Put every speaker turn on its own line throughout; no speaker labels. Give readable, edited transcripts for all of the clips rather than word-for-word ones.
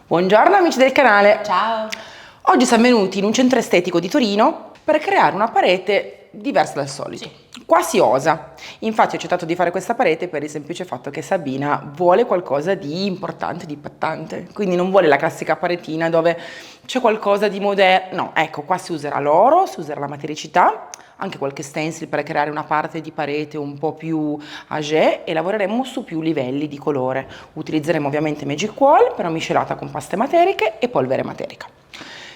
Buongiorno amici del canale!
Ciao!
Oggi siamo venuti in un centro estetico di Torino per creare una parete diversa dal solito.
Sì.
Qua si osa, infatti ho accettato di fare questa parete per il semplice fatto che Sabina vuole qualcosa di importante, di impattante, quindi non vuole la classica paretina dove c'è qualcosa di moderno, no, ecco, qua si userà l'oro, si userà la matericità, anche qualche stencil per creare una parte di parete un po' più âgé e lavoreremo su più livelli di colore. Utilizzeremo ovviamente Magic Wall, però miscelata con paste materiche e polvere materica.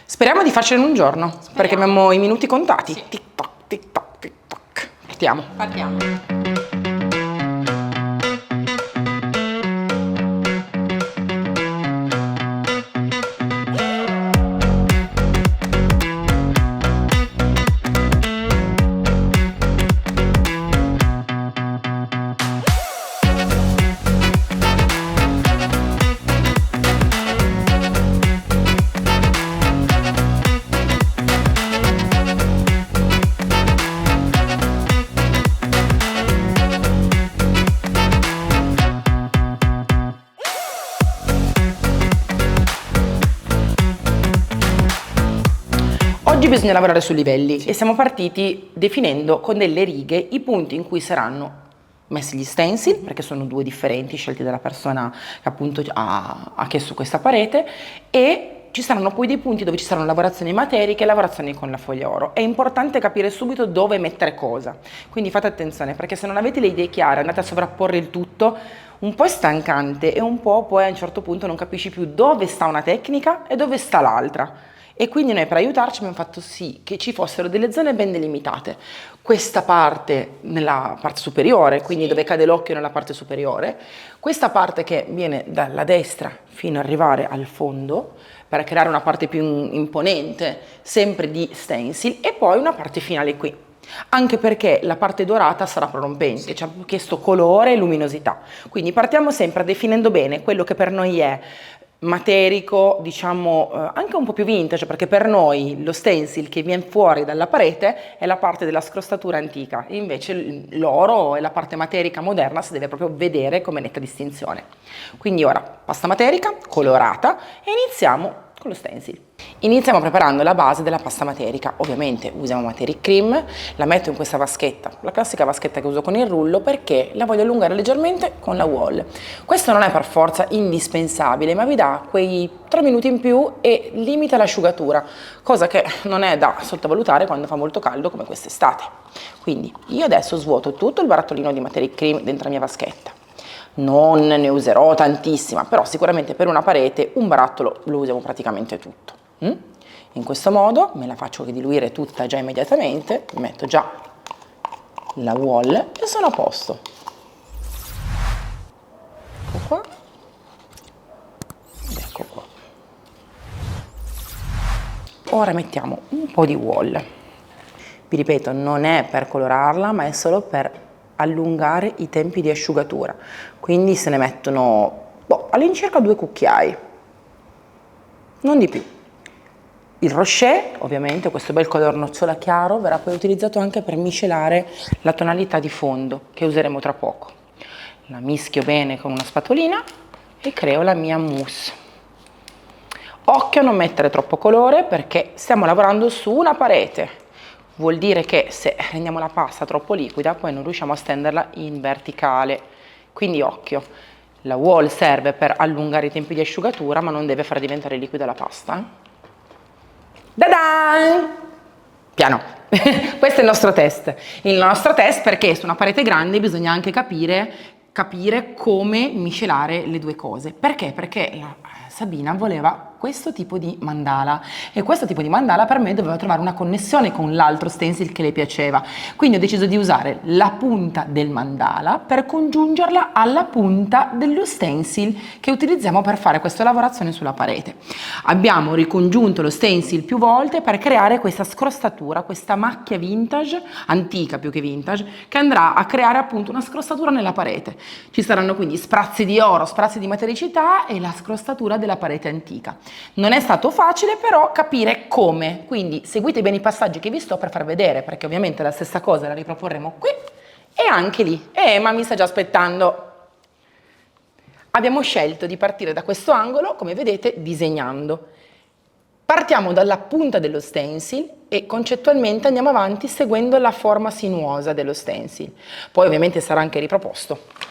Speriamo di farcela in un giorno, perché abbiamo i minuti contati.
Sì.
Tic toc, tic toc, tic toc. Partiamo.
Partiamo.
Oggi bisogna lavorare sui livelli e siamo partiti definendo con delle righe i punti in cui saranno messi gli stencil, perché sono due differenti scelti dalla persona che appunto ha chiesto questa parete, e ci saranno poi dei punti dove ci saranno lavorazioni materiche e lavorazioni con la foglia oro. È importante capire subito dove mettere cosa, quindi fate attenzione perché se non avete le idee chiare andate a sovrapporre il tutto, un po' è stancante e un po' poi a un certo punto non capisci più dove sta una tecnica e dove sta l'altra. E quindi noi per aiutarci abbiamo fatto sì che ci fossero delle zone ben delimitate. Questa parte nella parte superiore, quindi dove cade l'occhio nella parte superiore, questa parte che viene dalla destra fino ad arrivare al fondo, per creare una parte più imponente, sempre di stencil, e poi una parte finale qui. Anche perché la parte dorata sarà prorompente, ci abbiamo chiesto colore e luminosità. Quindi partiamo sempre definendo bene quello che per noi è materico, diciamo anche un po' più vintage, perché per noi lo stencil che viene fuori dalla parete è la parte della scrostatura antica, invece l'oro e la parte materica moderna si deve proprio vedere come netta distinzione. Quindi ora pasta materica colorata e iniziamo con lo stencil. Iniziamo preparando la base della pasta materica. Ovviamente usiamo Materic Cream, la metto in questa vaschetta, la classica vaschetta che uso con il rullo, perché la voglio allungare leggermente con la wall. Questo non è per forza indispensabile, ma vi dà quei 3 minuti in più e limita l'asciugatura, cosa che non è da sottovalutare quando fa molto caldo come quest'estate. Quindi io adesso svuoto tutto il barattolino di Materic Cream dentro la mia vaschetta. Non ne userò tantissima, però sicuramente per una parete un barattolo lo usiamo praticamente tutto. In questo modo me la faccio diluire tutta già immediatamente, metto già la wall e sono a posto. Ecco qua. Ed ecco qua. Ora mettiamo un po' di wall. Vi ripeto, non è per colorarla, ma è solo per allungare i tempi di asciugatura. Quindi se ne mettono all'incirca 2 cucchiai, non di più. Il Rocher, ovviamente, questo bel color nocciola chiaro, verrà poi utilizzato anche per miscelare la tonalità di fondo che useremo tra poco. La mischio bene con una spatolina e creo la mia mousse. Occhio a non mettere troppo colore perché stiamo lavorando su una parete. Vuol dire che se rendiamo la pasta troppo liquida poi non riusciamo a stenderla in verticale. Quindi occhio, la wall serve per allungare i tempi di asciugatura ma non deve far diventare liquida la pasta. Da-da! Piano. Questo è il nostro test. Il nostro test perché su una parete grande bisogna anche capire come miscelare le due cose. Perché? Perché Sabina voleva questo tipo di mandala e questo tipo di mandala per me doveva trovare una connessione con l'altro stencil che le piaceva. Quindi ho deciso di usare la punta del mandala per congiungerla alla punta dello stencil che utilizziamo per fare questa lavorazione sulla parete. Abbiamo ricongiunto lo stencil più volte per creare questa scrostatura, questa macchia vintage, antica più che vintage, che andrà a creare appunto una scrostatura nella parete. Ci saranno quindi sprazzi di oro, sprazzi di matericità e la scrostatura della parete antica. Non è stato facile però capire come, quindi seguite bene i passaggi che vi sto per far vedere, perché ovviamente la stessa cosa la riproporremo qui e anche lì. Ma mi sta già aspettando. Abbiamo scelto di partire da questo angolo, come vedete, disegnando. Partiamo dalla punta dello stencil e concettualmente andiamo avanti seguendo la forma sinuosa dello stencil. Poi ovviamente sarà anche riproposto.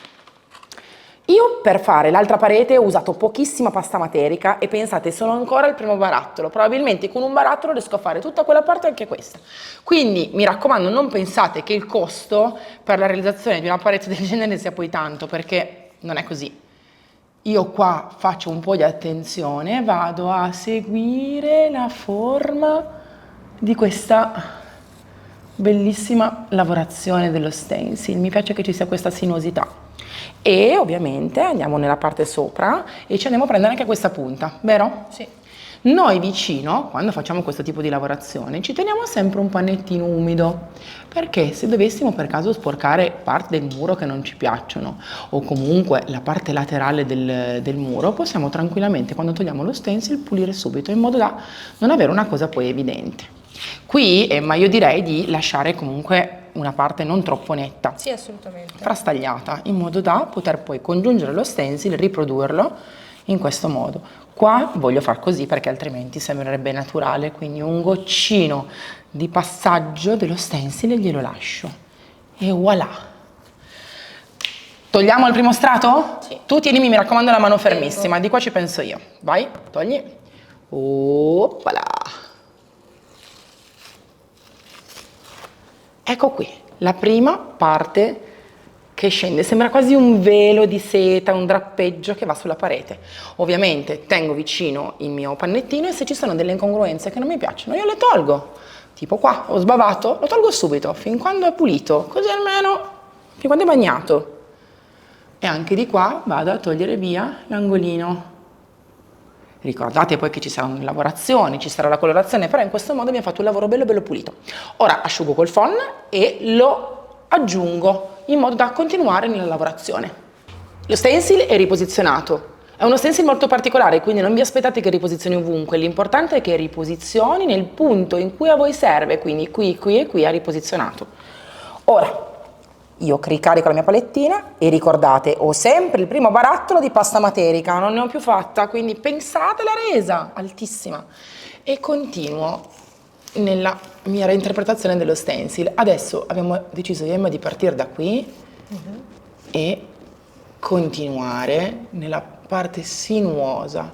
Io per fare l'altra parete ho usato pochissima pasta materica e pensate, sono ancora al primo barattolo, probabilmente con un barattolo riesco a fare tutta quella parte e anche questa. Quindi mi raccomando, non pensate che il costo per la realizzazione di una parete del genere sia poi tanto, perché non è così. Io qua faccio un po' di attenzione, vado a seguire la forma di questa bellissima lavorazione dello stencil, mi piace che ci sia questa sinuosità. E ovviamente andiamo nella parte sopra e ci andiamo a prendere anche questa punta, vero?
Sì.
Noi vicino, quando facciamo questo tipo di lavorazione, ci teniamo sempre un pannettino umido, perché se dovessimo per caso sporcare parti del muro che non ci piacciono o comunque la parte laterale del muro, possiamo tranquillamente, quando togliamo lo stencil, pulire subito in modo da non avere una cosa poi evidente. Qui, ma io direi di lasciare comunque una parte non troppo netta,
Sì, assolutamente.
frastagliata, in modo da poter poi congiungere lo stencil, riprodurlo in questo modo. Qua voglio far così perché altrimenti sembrerebbe naturale, quindi un goccino di passaggio dello stencil e glielo lascio. E voilà! Togliamo il primo strato?
Sì.
Tu tienimi, mi raccomando, la mano fermissima, di qua ci penso io. Vai, togli. Oppala! Ecco qui, la prima parte che scende, sembra quasi un velo di seta, un drappeggio che va sulla parete. Ovviamente tengo vicino il mio pannettino e se ci sono delle incongruenze che non mi piacciono io le tolgo. Tipo qua, ho sbavato, lo tolgo subito, fin quando è pulito, così almeno fin quando è bagnato. E anche di qua vado a togliere via l'angolino. Ricordate poi che ci saranno le lavorazioni, ci sarà la colorazione, però in questo modo abbiamo fatto un lavoro bello bello pulito. Ora asciugo col phon e lo aggiungo in modo da continuare nella lavorazione. Lo stencil è riposizionato. È uno stencil molto particolare, quindi non vi aspettate che riposizioni ovunque, l'importante è che riposizioni nel punto in cui a voi serve, quindi qui, qui e qui ha riposizionato. Ora, io ricarico la mia palettina e ricordate, ho sempre il primo barattolo di pasta materica, non ne ho più fatta, quindi pensate alla resa, altissima. E continuo nella mia reinterpretazione dello stencil. Adesso abbiamo deciso io e Emma di partire da qui e continuare nella parte sinuosa,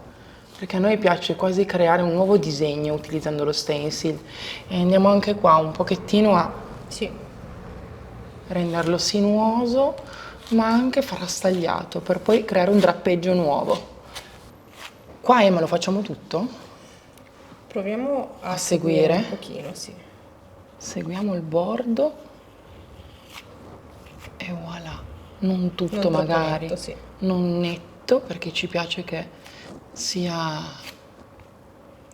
perché a noi piace quasi creare un nuovo disegno utilizzando lo stencil e andiamo anche qua un pochettino a renderlo sinuoso ma anche frastagliato per poi creare un drappeggio nuovo. Qua Emma lo facciamo tutto?
Proviamo a
seguire
un pochino, sì.
Seguiamo il bordo e voilà, non tutto
Non troppo
magari,
netto, sì.
non netto perché ci piace che sia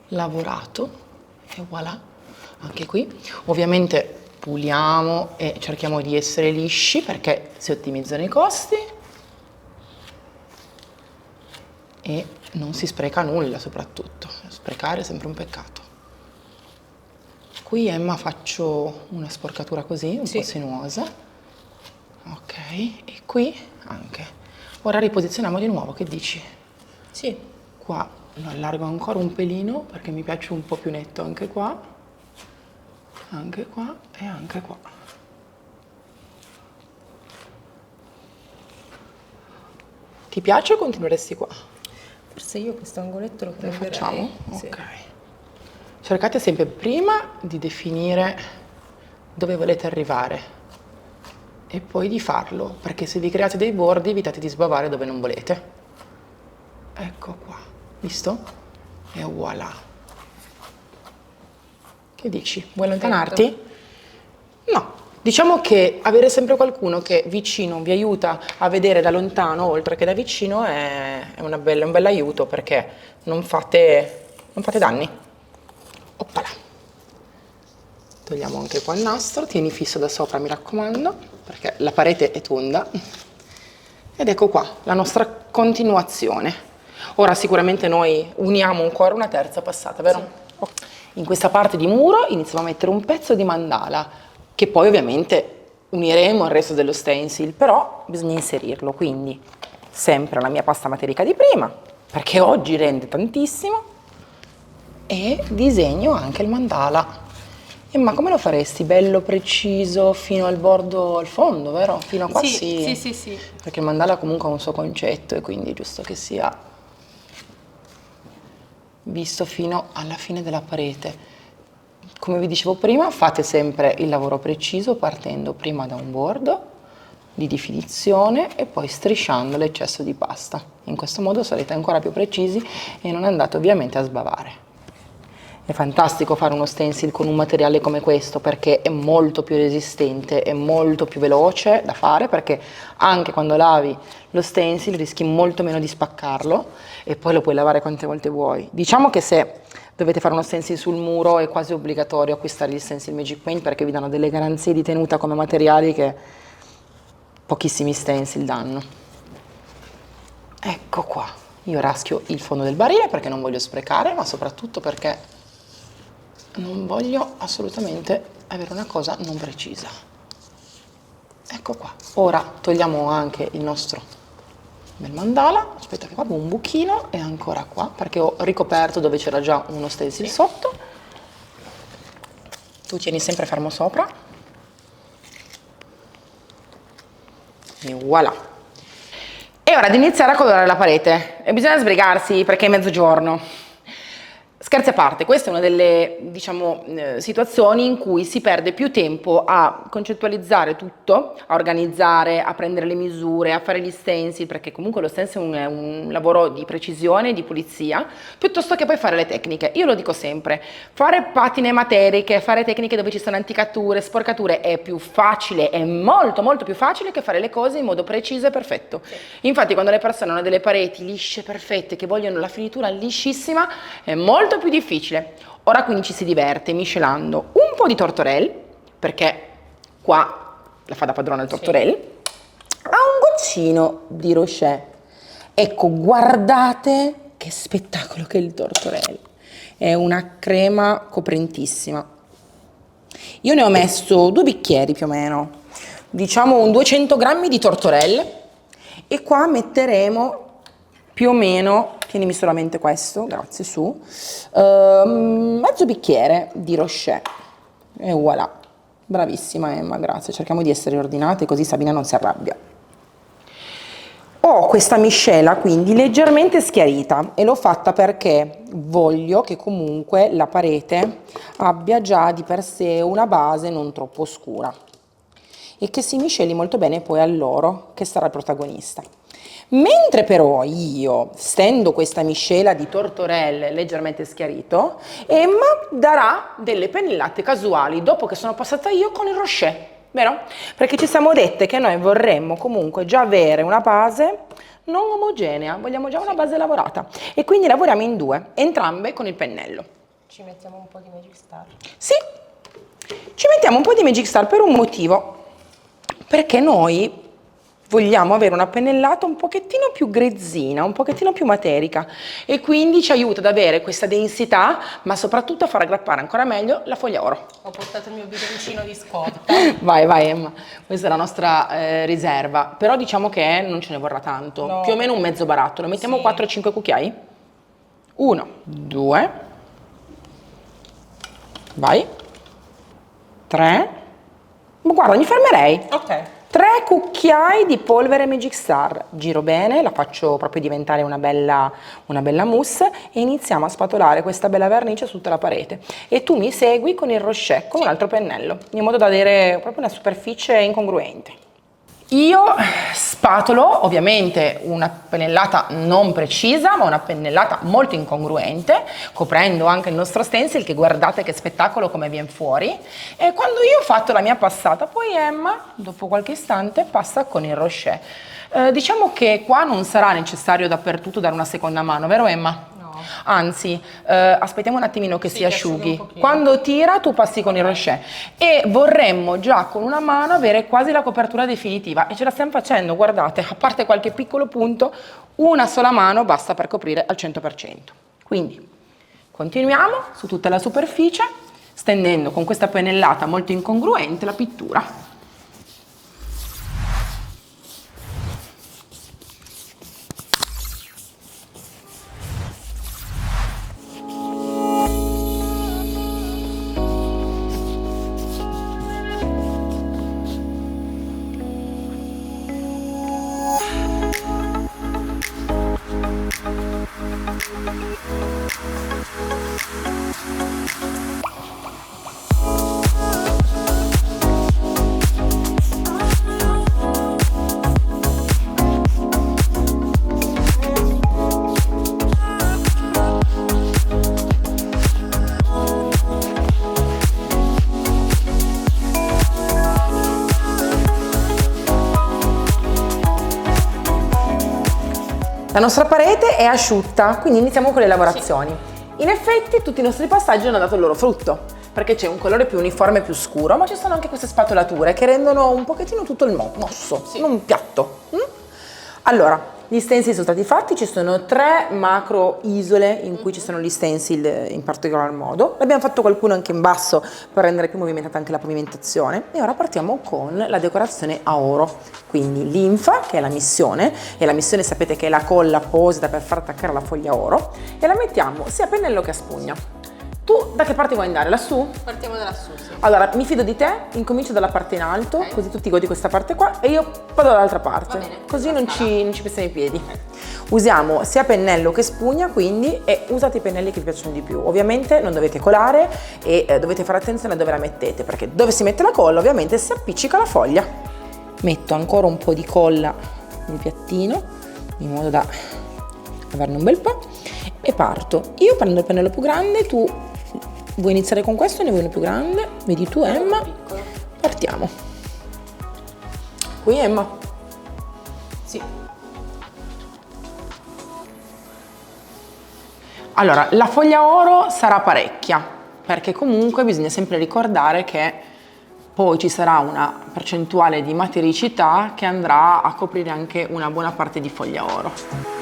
lavorato e voilà, anche qui. Ovviamente puliamo e cerchiamo di essere lisci perché si ottimizzano i costi e non si spreca nulla soprattutto, sprecare è sempre un peccato. Qui Emma faccio una sporcatura così, un po' sinuosa, ok, e qui anche. Ora riposizioniamo di nuovo, che dici?
Sì.
Qua lo allargo ancora un pelino perché mi piace un po' più netto anche qua e anche qua. Ti piace o continueresti qua?
Forse io questo angoletto lo
Lo
prenderei.
facciamo?
Sì.
Ok. Cercate sempre prima di definire dove volete arrivare e poi di farlo, perché se vi create dei bordi evitate di sbavare dove non volete. Ecco qua, visto? E voilà. Che dici? Vuoi allontanarti? No. Diciamo che avere sempre qualcuno che vicino vi aiuta a vedere da lontano, oltre che da vicino, è un bel aiuto perché non fate danni. Oppala. Togliamo anche qua il nastro, tieni fisso da sopra mi raccomando, perché la parete è tonda. Ed ecco qua, la nostra continuazione. Ora sicuramente noi uniamo ancora una terza passata, vero? Sì. In questa parte di muro iniziamo a mettere un pezzo di mandala, che poi ovviamente uniremo al resto dello stencil, però bisogna inserirlo, quindi sempre la mia pasta materica di prima, perché oggi rende tantissimo, e disegno anche il mandala. E ma come lo faresti? Bello preciso fino al bordo, al fondo, vero? Fino a qua sì.
Sì.
Perché il mandala comunque ha un suo concetto e quindi è giusto che sia visto fino alla fine della parete. Come vi dicevo prima, fate sempre il lavoro preciso partendo prima da un bordo di definizione e poi strisciando l'eccesso di pasta. In questo modo sarete ancora più precisi e non andate ovviamente a sbavare. È fantastico fare uno stencil con un materiale come questo perché è molto più resistente, è molto più veloce da fare, perché anche quando lavi lo stencil rischi molto meno di spaccarlo e poi lo puoi lavare quante volte vuoi. Diciamo che se dovete fare uno stencil sul muro è quasi obbligatorio acquistare gli stencil Magic Paint perché vi danno delle garanzie di tenuta come materiali che pochissimi stencil danno. Ecco qua, io raschio il fondo del barile perché non voglio sprecare, ma soprattutto perché non voglio assolutamente avere una cosa non precisa. Ecco qua. Ora togliamo anche il nostro bel mandala. Aspetta che qua avevo un buchino e ancora qua perché ho ricoperto dove c'era già uno stencil sotto. Tu tieni sempre fermo sopra. E voilà. E ora ad iniziare a colorare la parete. E bisogna sbrigarsi perché è mezzogiorno. Scherzi a parte, questa è una delle, diciamo, situazioni in cui si perde più tempo a concettualizzare tutto, a organizzare, a prendere le misure, a fare gli stencil, perché comunque lo stencil è un lavoro di precisione, di pulizia, piuttosto che poi fare le tecniche. Io lo dico sempre, fare patine materiche, fare tecniche dove ci sono anticature, sporcature è più facile, è molto molto più facile che fare le cose in modo preciso e perfetto. Infatti quando le persone hanno delle pareti lisce, perfette, che vogliono la finitura liscissima, è molto più difficile. Ora quindi ci si diverte miscelando un po' di tortorelle, perché qua la fa da padrona il tortorelle, a un goccino di Rocher. Ecco, guardate che spettacolo che è il tortorelle. È una crema coprentissima. Io ne ho messo 2 bicchieri più o meno, diciamo un 200 grammi di tortorelle, e qua metteremo più o meno, tienimi solamente questo, grazie, su, mezzo bicchiere di Rocher. E voilà, bravissima Emma, grazie, cerchiamo di essere ordinate così Sabina non si arrabbia. Ho questa miscela quindi leggermente schiarita e l'ho fatta perché voglio che comunque la parete abbia già di per sé una base non troppo scura e che si misceli molto bene poi all'oro che sarà il protagonista. Mentre però io stendo questa miscela di tortorelle leggermente schiarito, Emma darà delle pennellate casuali dopo che sono passata io con il Rocher, vero? Perché ci siamo dette che noi vorremmo comunque già avere una base non omogenea, vogliamo già una base lavorata e quindi lavoriamo in 2, entrambe con il pennello.
Ci mettiamo un po' di Magic Star.
Sì, ci mettiamo un po' di Magic Star per un motivo, perché noi vogliamo avere una pennellata un pochettino più grezzina, un pochettino più materica e quindi ci aiuta ad avere questa densità, ma soprattutto a far aggrappare ancora meglio la foglia oro.
Ho portato il mio bidoncino di scorta.
Vai, vai Emma, questa è la nostra riserva, però diciamo che non ce ne vorrà tanto,
No.
più o meno un mezzo barattolo, mettiamo
Sì.
4-5 cucchiai? 1, 2, vai, 3, guarda mi fermerei.
Ok.
3 cucchiai di polvere Magic Star, giro bene, la faccio proprio diventare una bella mousse e iniziamo a spatolare questa bella vernice su tutta la parete. E tu mi segui con il Rocher, con un altro pennello, in modo da avere proprio una superficie incongruente. Io spatolo ovviamente una pennellata non precisa, ma una pennellata molto incongruente, coprendo anche il nostro stencil, che guardate che spettacolo come viene fuori. E quando io ho fatto la mia passata, poi Emma, dopo qualche istante, passa con il Rocher. Diciamo che qua non sarà necessario dappertutto dare una seconda mano, vero Emma? Anzi, aspettiamo un attimino che si asciughi. Quando tira tu passi con il Rocher e vorremmo già con una mano avere quasi la copertura definitiva e ce la stiamo facendo, guardate, a parte qualche piccolo punto, una sola mano basta per coprire al 100%. Quindi continuiamo su tutta la superficie stendendo con questa pennellata molto incongruente la pittura. La nostra parete è asciutta, quindi iniziamo con le lavorazioni. In effetti tutti i nostri passaggi hanno dato il loro frutto, perché c'è un colore più uniforme, più scuro, ma ci sono anche queste spatolature che rendono un pochettino tutto il mosso, un piatto. Allora, gli stencil sono stati fatti, ci sono 3 macro isole in cui ci sono gli stencil in particolar modo. Ne abbiamo fatto qualcuno anche in basso per rendere più movimentata anche la pavimentazione. E ora partiamo con la decorazione a oro. Quindi linfa, che è la missione, e la missione sapete che è la colla apposita per far attaccare la foglia a oro, e la mettiamo sia a pennello che a spugna. Tu da che parte vuoi andare? Lassù?
Partiamo da lassù, sì.
Allora, mi fido di te, incomincio dalla parte in alto, così tu ti godi questa parte qua e io vado dall'altra parte.
Va bene,
Così non ci pestiamo i piedi. Usiamo sia pennello che spugna, quindi, e usate i pennelli che vi piacciono di più. Ovviamente non dovete colare e dovete fare attenzione a dove la mettete, perché dove si mette la colla ovviamente si appiccica la foglia. Metto ancora un po' di colla nel piattino, in modo da averne un bel po', e parto. Io prendo il pennello più grande, tu vuoi iniziare con questo o ne vuoi uno più grande? Vedi tu, Emma. Partiamo. Qui Emma.
Sì.
Allora, la foglia oro sarà parecchia, perché comunque bisogna sempre ricordare che poi ci sarà una percentuale di matericità che andrà a coprire anche una buona parte di foglia oro.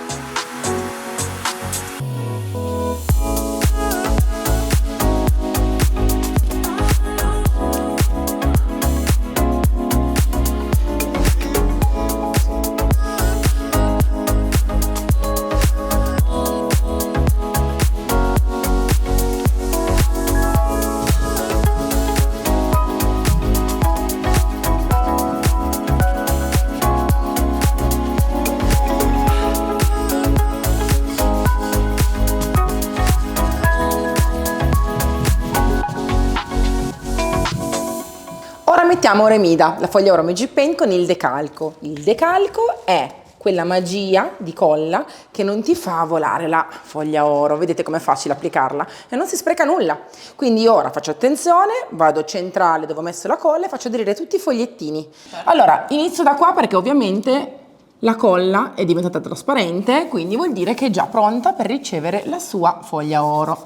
Mettiamo Remida, la foglia oro Magic Paint con il decalco. Il decalco è quella magia di colla che non ti fa volare la foglia oro. Vedete com'è facile applicarla e non si spreca nulla. Quindi ora faccio attenzione, vado centrale dove ho messo la colla e faccio aderire tutti i fogliettini. Allora, inizio da qua perché ovviamente la colla è diventata trasparente, quindi vuol dire che è già pronta per ricevere la sua foglia oro.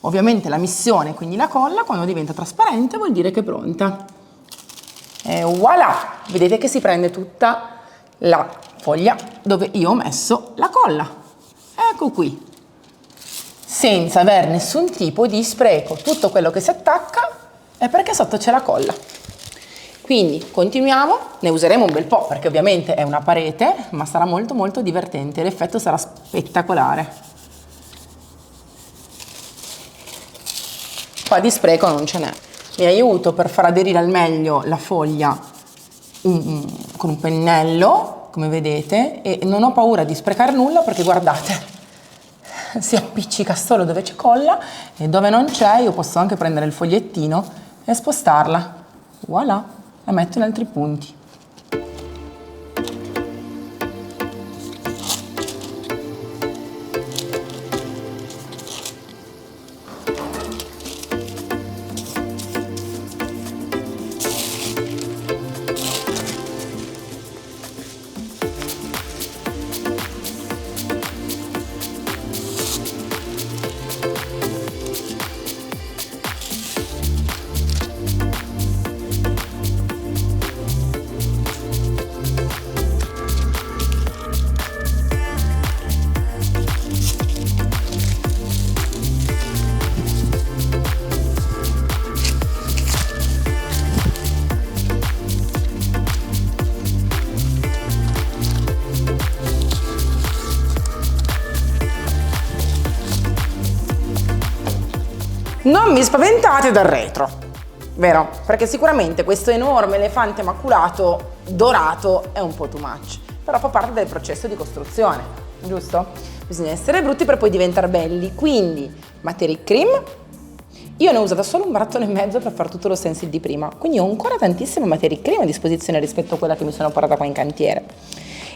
Ovviamente la missione, quindi la colla, quando diventa trasparente vuol dire che è pronta. E voilà! Vedete che si prende tutta la foglia dove io ho messo la colla. Ecco qui. Senza aver nessun tipo di spreco. Tutto quello che si attacca è perché sotto c'è la colla. Quindi continuiamo, ne useremo un bel po' perché ovviamente è una parete, ma sarà molto molto divertente, l'effetto sarà spettacolare. Qua di spreco non ce n'è. Mi aiuto per far aderire al meglio la foglia con un pennello, come vedete, e non ho paura di sprecare nulla perché guardate, si appiccica solo dove c'è colla e dove non c'è io posso anche prendere il fogliettino e spostarla. Voilà, la metto in altri punti. Non vi spaventate dal retro, vero? Perché sicuramente questo enorme elefante maculato dorato è un po' too much, però fa parte del processo di costruzione, giusto? bisogna essere brutti per poi diventare belli. Quindi Materic Cream, io ne ho usato solo un barattolo e mezzo per fare tutto lo stencil di prima, quindi ho ancora tantissimo Materic Cream a disposizione rispetto a quella che mi sono portata qua in cantiere.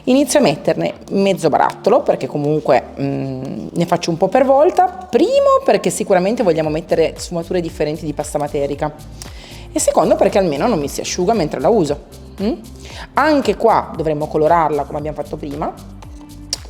Inizio a metterne mezzo barattolo perché comunque ne faccio un po' per volta. Primo perché sicuramente vogliamo mettere sfumature differenti di pasta materica e secondo perché almeno non mi si asciuga mentre la uso. Anche qua dovremmo colorarla come abbiamo fatto prima,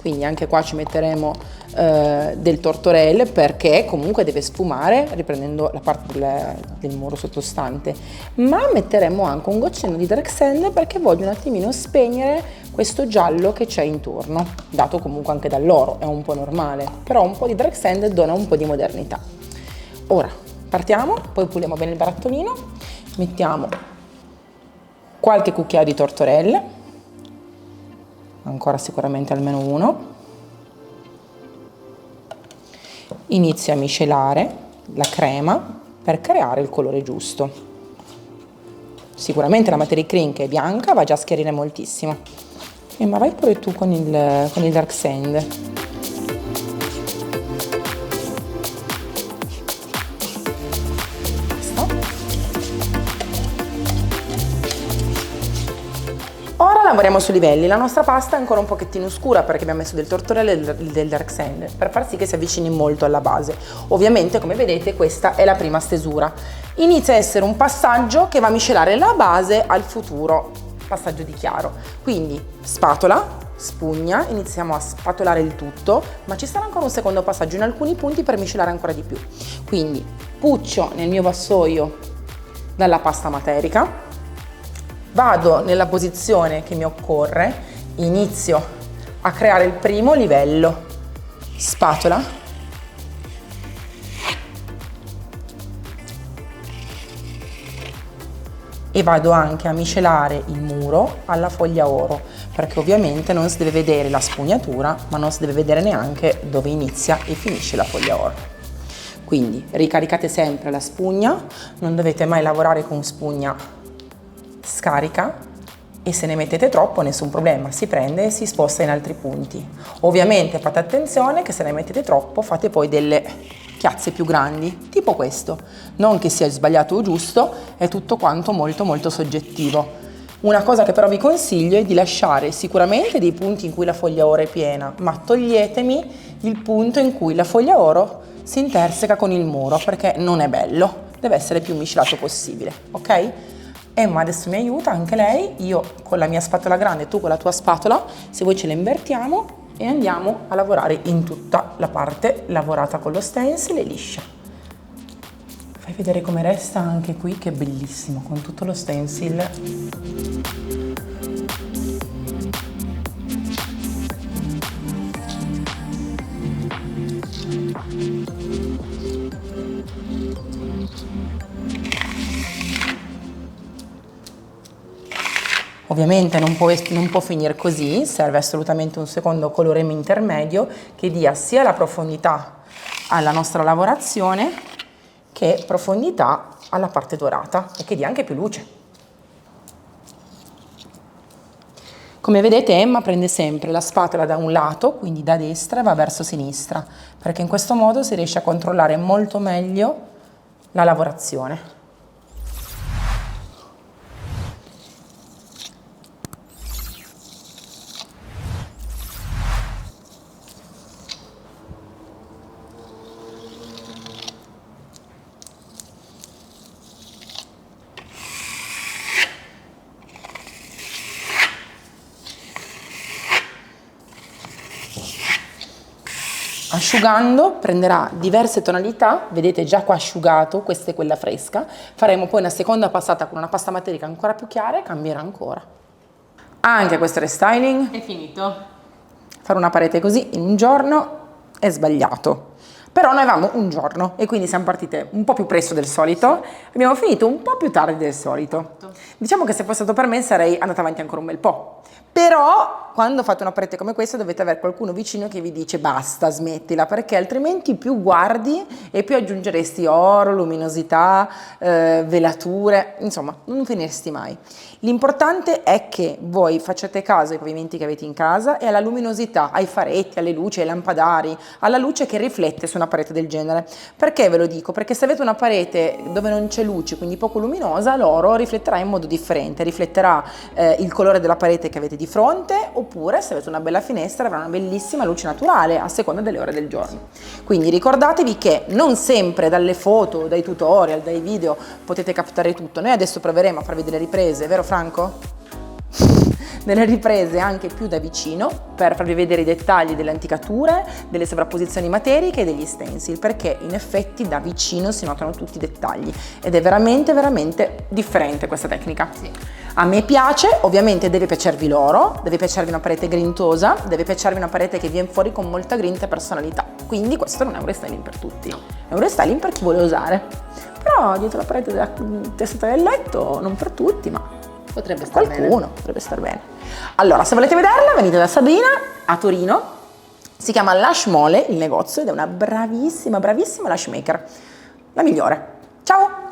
quindi anche qua ci metteremo del tortorelle perché comunque deve sfumare riprendendo la parte del muro sottostante, ma metteremo anche un goccino di Dark Sand perché voglio un attimino spegnere questo giallo che c'è intorno, dato comunque anche dall'oro, è un po' normale, però un po' di Dark Sand dona un po' di modernità. Ora partiamo, poi puliamo bene il barattolino, mettiamo qualche cucchiaio di tortorelle, ancora sicuramente almeno uno. Inizio a miscelare la crema per creare il colore giusto. Sicuramente la Materic Cream che è bianca va già a schiarire moltissimo. Ma vai pure tu con il Dark Sand. Ora lavoriamo sui livelli. La nostra pasta è ancora un pochettino scura perché abbiamo messo del tortorelle e del Dark Sand per far sì che si avvicini molto alla base. Ovviamente, come vedete, questa è la prima stesura. Inizia a essere un passaggio che va a miscelare la base al futuro passaggio di chiaro. Quindi spatola, spugna, iniziamo a spatolare il tutto, ma ci sarà ancora un secondo passaggio in alcuni punti per miscelare ancora di più. Quindi puccio nel mio vassoio dalla pasta materica, vado nella posizione che mi occorre, inizio a creare il primo livello, spatola, e vado anche a miscelare il muro alla foglia oro, perché ovviamente non si deve vedere la spugnatura, ma non si deve vedere neanche dove inizia e finisce la foglia oro. Quindi ricaricate sempre la spugna, non dovete mai lavorare con spugna scarica, e se ne mettete troppo nessun problema, si prende e si sposta in altri punti. Ovviamente fate attenzione che se ne mettete troppo fate poi delle chiazze più grandi, tipo questo. Non che sia sbagliato o giusto, è tutto quanto molto molto soggettivo. Una cosa che però vi consiglio è di lasciare sicuramente dei punti in cui la foglia oro è piena, ma toglietemi il punto in cui la foglia oro si interseca con il muro, perché non è bello, deve essere più miscelato possibile, ok? Emma adesso mi aiuta, anche lei, io con la mia spatola grande, tu con la tua spatola, se voi ce le invertiamo e andiamo a lavorare in tutta la parte lavorata con lo stencil e liscia. Fai vedere come resta anche qui, che è bellissimo, con tutto lo stencil. Ovviamente non può finire così, serve assolutamente un secondo colore intermedio che dia sia la profondità alla nostra lavorazione che profondità alla parte dorata e che dia anche più luce. Come vedete Emma prende sempre la spatola da un lato, quindi da destra, e va verso sinistra, perché in questo modo si riesce a controllare molto meglio la lavorazione. Asciugando prenderà diverse tonalità, vedete già qua asciugato, questa è quella fresca, faremo poi una seconda passata con una pasta materica ancora più chiara e cambierà ancora. Anche questo restyling
È finito.
fare una parete così in un giorno è sbagliato, però noi avevamo un giorno e quindi siamo partite un po' più presto del solito, abbiamo finito un po' più tardi del solito. Diciamo che se fosse stato per me sarei andata avanti ancora un bel po', però quando fate una parete come questa dovete avere qualcuno vicino che vi dice basta, smettila, perché altrimenti più guardi e più aggiungeresti oro, luminosità, velature, insomma non finiresti mai. L'importante è che voi facciate caso ai pavimenti che avete in casa e alla luminosità, ai faretti, alle luci, ai lampadari, alla luce che riflette su una parete del genere. Perché ve lo dico? Perché se avete una parete dove non c'è luce, quindi poco luminosa, l'oro rifletterà in modo differente, rifletterà il colore della parete che avete di fronte, oppure se avete una bella finestra avrà una bellissima luce naturale a seconda delle ore del giorno. Quindi ricordatevi che non sempre dalle foto, dai tutorial, dai video potete captare tutto. Noi adesso proveremo a farvi delle riprese, vero Franco? Delle riprese anche più da vicino per farvi vedere i dettagli delle anticature, delle sovrapposizioni materiche e degli stencil, perché in effetti da vicino si notano tutti i dettagli ed è veramente veramente differente questa tecnica.
Sì.
A me piace, ovviamente deve piacervi l'oro, deve piacervi una parete grintosa, deve piacervi una parete che viene fuori con molta grinta e personalità, quindi questo non è un restyling per tutti, è un restyling per chi vuole usare, però dietro la parete della testata del letto non per tutti, ma
Potrebbe star
qualcuno
bene.
potrebbe star bene. Allora, se volete vederla, venite da Sabrina a Torino. Si chiama Lash Mole il negozio ed è una bravissima, bravissima lash maker. La migliore. Ciao!